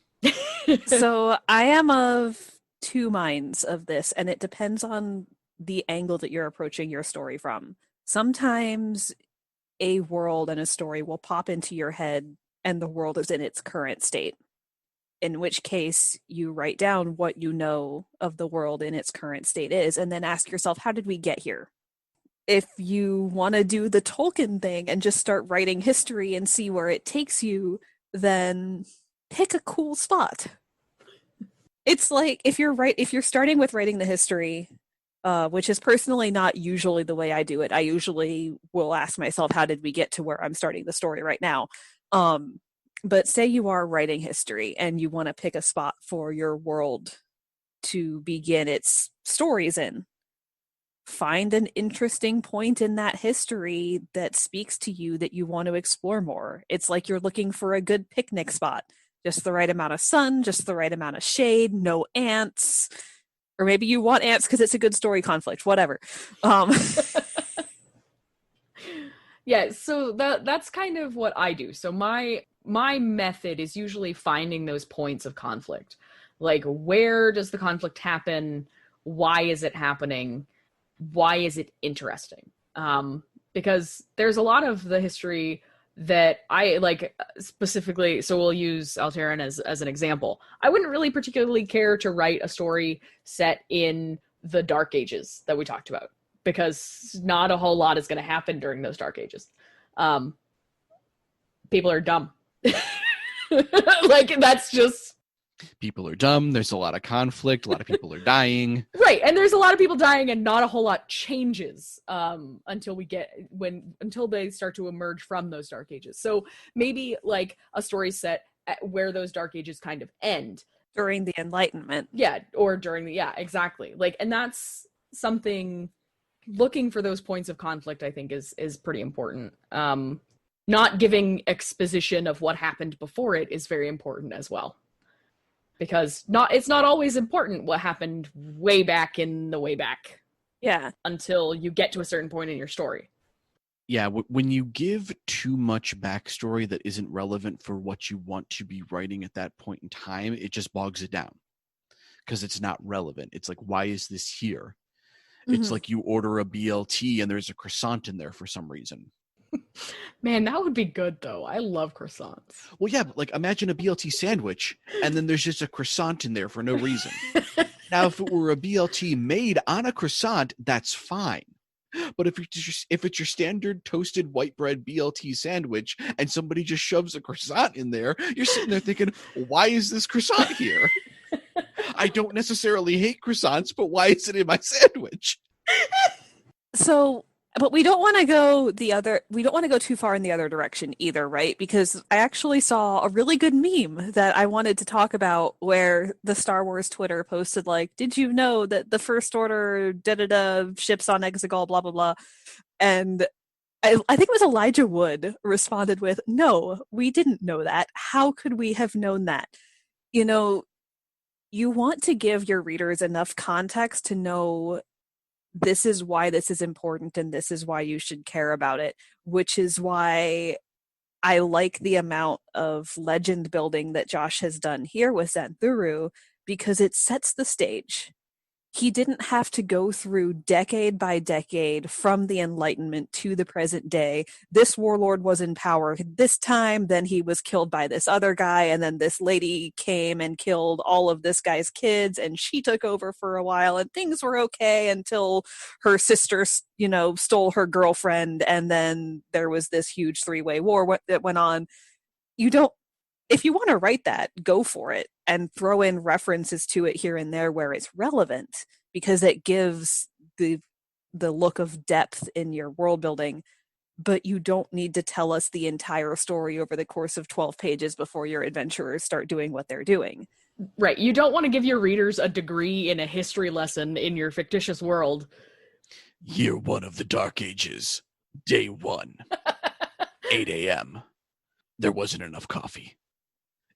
So I am of two minds of this, and it depends on the angle that you're approaching your story from. Sometimes a world and a story will pop into your head and the world is in its current state, in which case you write down what you know of the world in its current state is, and then ask yourself, how did we get here? If you want to do the Tolkien thing and just start writing history and see where it takes you, then pick a cool spot. It's like if you're starting with writing the history, which is personally not usually the way I do it. I usually will ask myself, how did we get to where I'm starting the story right now? But say you are writing history and you want to pick a spot for your world to begin its stories in. Find an interesting point in that history that speaks to you that you want to explore more. It's like you're looking for a good picnic spot. Just the right amount of sun, just the right amount of shade, no ants. Or maybe you want ants because it's a good story conflict, whatever. Yeah, so that's kind of what I do. So my method is usually finding those points of conflict. Like, where does the conflict happen? Why is it happening? Why is it interesting? Because there's a lot of the history that I like specifically, so we'll use Alteiryn as an example. I wouldn't really particularly care to write a story set in the Dark Ages that we talked about, because not a whole lot is going to happen during those Dark Ages. People are dumb. Like, that's just... People are dumb. There's a lot of conflict. A lot of people are dying. Right, and there's a lot of people dying, and not a whole lot changes until they start to emerge from those Dark Ages. So maybe like a story set where those Dark Ages kind of end During the Enlightenment. Yeah, or during the exactly. Like, and that's something. Looking for those points of conflict, I think, is pretty important. Not giving exposition of what happened before it is very important as well. Because it's not always important what happened way back in the way back. Yeah. Until you get to a certain point in your story. Yeah, when you give too much backstory that isn't relevant for what you want to be writing at that point in time, it just bogs it down. Because it's not relevant. It's like, why is this here? It's like you order a BLT and there's a croissant in there for some reason. Man, that would be good, though. I love croissants. Well, yeah, but like, imagine a BLT sandwich and then there's just a croissant in there for no reason. Now, if it were a BLT made on a croissant, that's fine. But if it's your standard toasted white bread BLT sandwich and somebody just shoves a croissant in there, you're sitting there thinking, why is this croissant here? I don't necessarily hate croissants, but why is it in my sandwich? So, but we don't want to go too far in the other direction either, right? Because I actually saw a really good meme that I wanted to talk about where the Star Wars Twitter posted, like, did you know that the First Order ships on Exegol, blah, blah, blah. And I think it was Elijah Wood responded with, no, we didn't know that. How could we have known that? You know, you want to give your readers enough context to know this is why this is important and this is why you should care about it, which is why I like the amount of legend building that Josh has done here with Xanthuru, because it sets the stage. He didn't have to go through decade by decade from the Enlightenment to the present day. This warlord was in power this time, then he was killed by this other guy, and then this lady came and killed all of this guy's kids, and she took over for a while, and things were okay until her sister, stole her girlfriend, and then there was this huge three-way war that went on. If you want to write that, go for it and throw in references to it here and there where it's relevant, because it gives the look of depth in your world building. But you don't need to tell us the entire story over the course of 12 pages before your adventurers start doing what they're doing. Right. You don't want to give your readers a degree in a history lesson in your fictitious world. Year 1 of the Dark Ages. Day 1. 8 a.m. There wasn't enough coffee.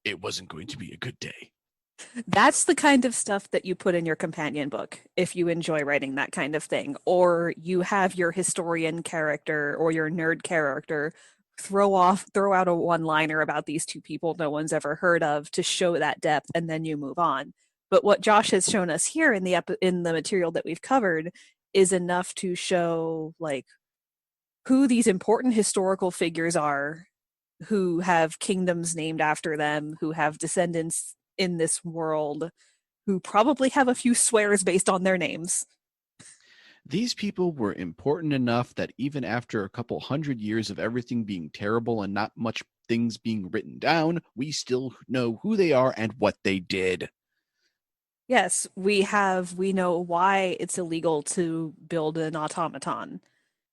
It wasn't going to be a good day. That's the kind of stuff that you put in your companion book if you enjoy writing that kind of thing. Or you have your historian character or your nerd character throw out a one-liner about these two people no one's ever heard of to show that depth, and then you move on. But what Josh has shown us here in the material that we've covered is enough to show like who these important historical figures are, who have kingdoms named after them, who have descendants in this world, who probably have a few swears based on their names. These people were important enough that even after a couple hundred years of everything being terrible and not much things being written down, we still know who they are and what they did. Yes, we know why it's illegal to build an automaton.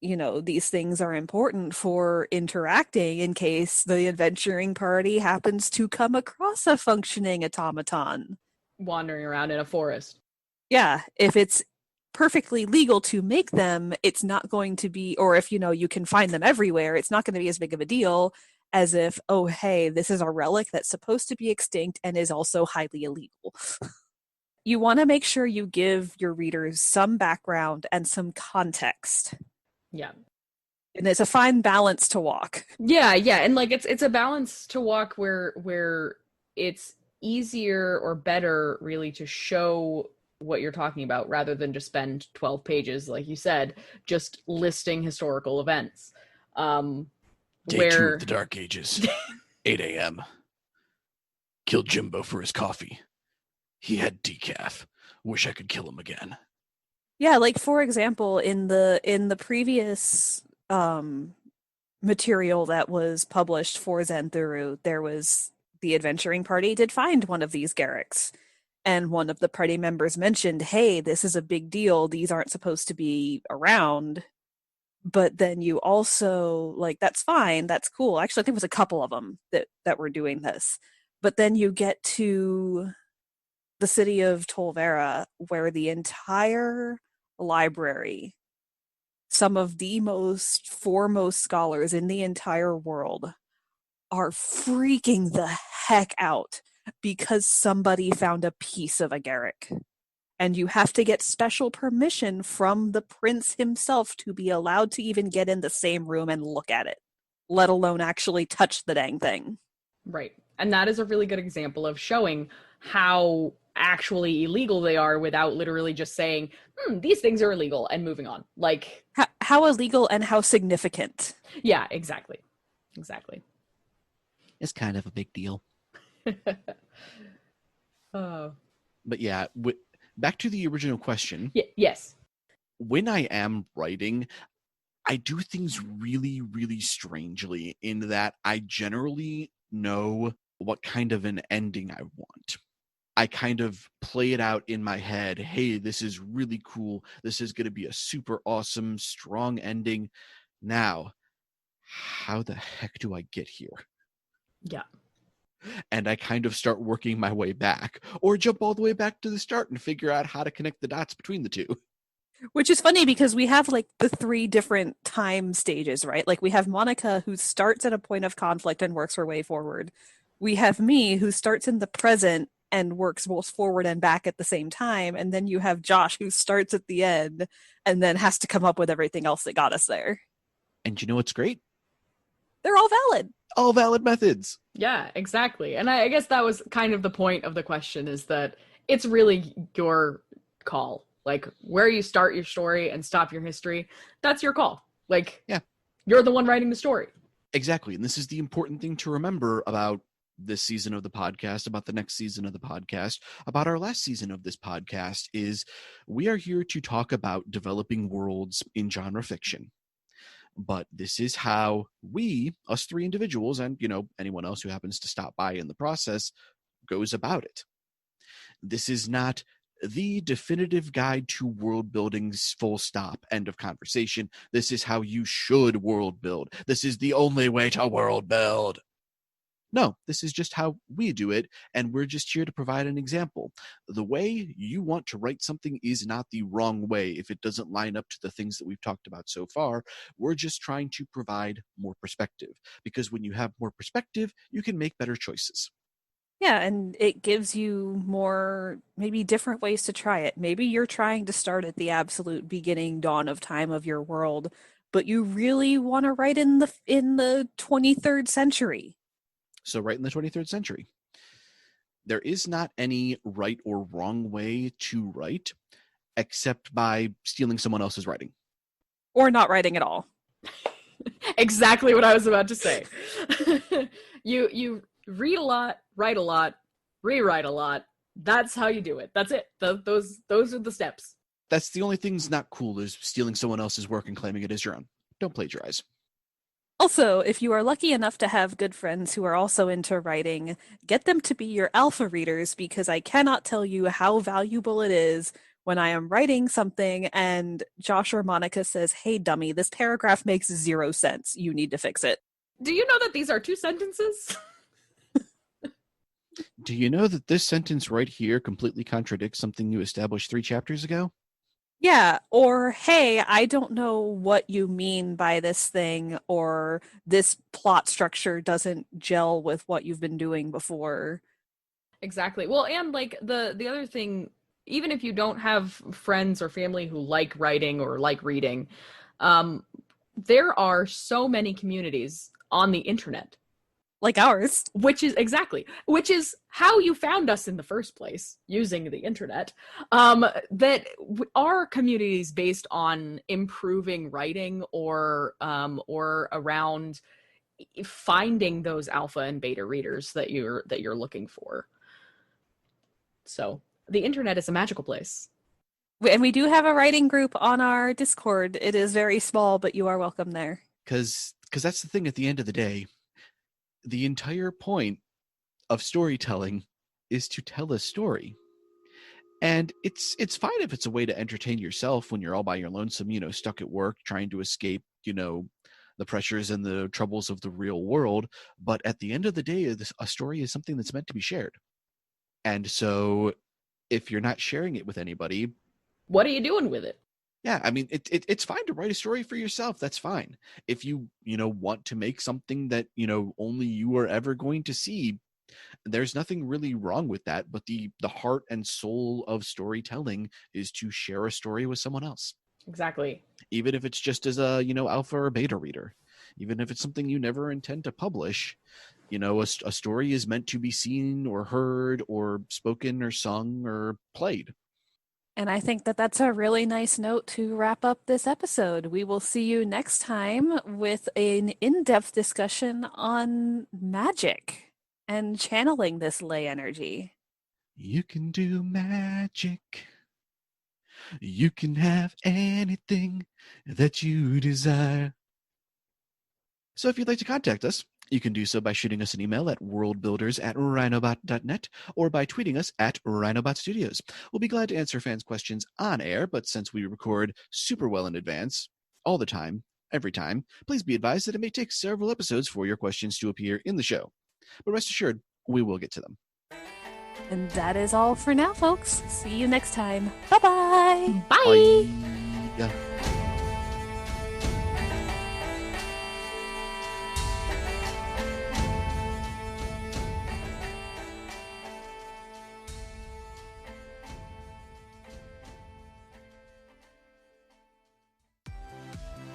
You know, these things are important for interacting in case the adventuring party happens to come across a functioning automaton. Wandering around in a forest. Yeah, if it's perfectly legal to make them, it's not going to be, or if, you can find them everywhere, it's not going to be as big of a deal as if, oh, hey, this is a relic that's supposed to be extinct and is also highly illegal. You want to make sure you give your readers some background and some context. Yeah. And it's a fine balance to walk. Yeah, and like it's a balance to walk where it's easier or better really to show what you're talking about rather than just spend 12 pages, like you said, just listing historical events. Day 2 of the Dark Ages, 8 a.m. Killed Jimbo for his coffee. He had decaf. Wish I could kill him again. Yeah, like for example, in the previous material that was published for Zenthuru, there was the adventuring party did find one of these Garricks. And one of the party members mentioned, hey, this is a big deal. These aren't supposed to be around. But then you also, like, that's fine. That's cool. Actually, I think it was a couple of them that were doing this. But then you get to the city of Tolvera, where the entire library, some of the foremost scholars in the entire world, are freaking the heck out because somebody found a piece of a Garrick. And you have to get special permission from the prince himself to be allowed to even get in the same room and look at it, let alone actually touch the dang thing. Right. And that is a really good example of showing how actually illegal they are without literally just saying, these things are illegal and moving on. Like how illegal and how significant. Yeah, exactly. It's kind of a big deal. Oh. But yeah, back to the original question. Yes. When I am writing, I do things really, really strangely in that I generally know what kind of an ending I want. I kind of play it out in my head. Hey, this is really cool. This is going to be a super awesome, strong ending. Now, how the heck do I get here? Yeah. And I kind of start working my way back, or jump all the way back to the start and figure out how to connect the dots between the two. Which is funny because we have like the 3 different time stages, right? Like we have Monica, who starts at a point of conflict and works her way forward. We have me, who starts in the present and works both forward and back at the same time. And then you have Josh, who starts at the end and then has to come up with everything else that got us there. And you know what's great? They're all valid. All valid methods. Yeah, exactly. And I guess that was kind of the point of the question, is that it's really your call. Like, where you start your story and stop your history, that's your call. Like, yeah, you're the one writing the story. Exactly. And this is the important thing to remember about this season of the podcast, about the next season of the podcast, about our last season of this podcast, is we are here to talk about developing worlds in genre fiction. But this is how we, us 3 individuals, and, anyone else who happens to stop by in the process, goes about it. This is not the definitive guide to world building's full stop, end of conversation. This is how you should world build. This is the only way to world build. No, this is just how we do it, and we're just here to provide an example. The way you want to write something is not the wrong way if it doesn't line up to the things that we've talked about so far. We're just trying to provide more perspective, because when you have more perspective, you can make better choices. Yeah, and it gives you more, maybe different ways to try it. Maybe you're trying to start at the absolute beginning, dawn of time of your world, but you really want to write in the 23rd century. So right in the 23rd century. There is not any right or wrong way to write, except by stealing someone else's writing. Or not writing at all. Exactly what I was about to say. You read a lot, write a lot, rewrite a lot. That's how you do it. That's it. Those are the steps. That's the only thing's not cool is stealing someone else's work and claiming it as your own. Don't plagiarize. Also, if you are lucky enough to have good friends who are also into writing, get them to be your alpha readers, because I cannot tell you how valuable it is when I am writing something and Josh or Monica says, "Hey, dummy, this paragraph makes 0 sense. You need to fix it." Do you know that these are 2 sentences? Do you know that this sentence right here completely contradicts something you established 3 chapters ago? Yeah, or, "Hey, I don't know what you mean by this thing," or "this plot structure doesn't gel with what you've been doing before." Exactly. Well, and like the other thing, even if you don't have friends or family who like writing or like reading, there are so many communities on the internet. Like ours. Which is how you found us in the first place, using the internet, that are communities based on improving writing or around finding those alpha and beta readers that you're looking for. So the internet is a magical place. And we do have a writing group on our Discord. It is very small, but you are welcome there. Because that's the thing at the end of the day. The entire point of storytelling is to tell a story. And it's fine if it's a way to entertain yourself when you're all by your lonesome, stuck at work, trying to escape, the pressures and the troubles of the real world. But at the end of the day, a story is something that's meant to be shared. And so if you're not sharing it with anybody, what are you doing with it? Yeah, I mean, it's fine to write a story for yourself. That's fine. If you, want to make something that, only you are ever going to see, there's nothing really wrong with that. But the heart and soul of storytelling is to share a story with someone else. Exactly. Even if it's just as a, alpha or beta reader. Even if it's something you never intend to publish, a story is meant to be seen or heard or spoken or sung or played. And I think that that's a really nice note to wrap up this episode. We will see you next time with an in-depth discussion on magic and channeling this ley energy. You can do magic. You can have anything that you desire. So if you'd like to contact us, you can do so by shooting us an email at worldbuilders@rhinobot.net or by tweeting us at Rhinobot Studios. We'll be glad to answer fans' questions on air, but since we record super well in advance, all the time, every time, please be advised that it may take several episodes for your questions to appear in the show. But rest assured, we will get to them. And that is all for now, folks. See you next time. Bye-bye. Bye. Bye.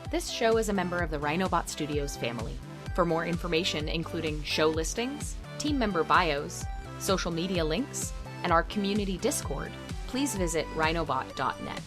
This show is a member of the Rhinobot Studios family. For more information, including show listings, team member bios, social media links, and our community Discord, please visit rhinobot.net.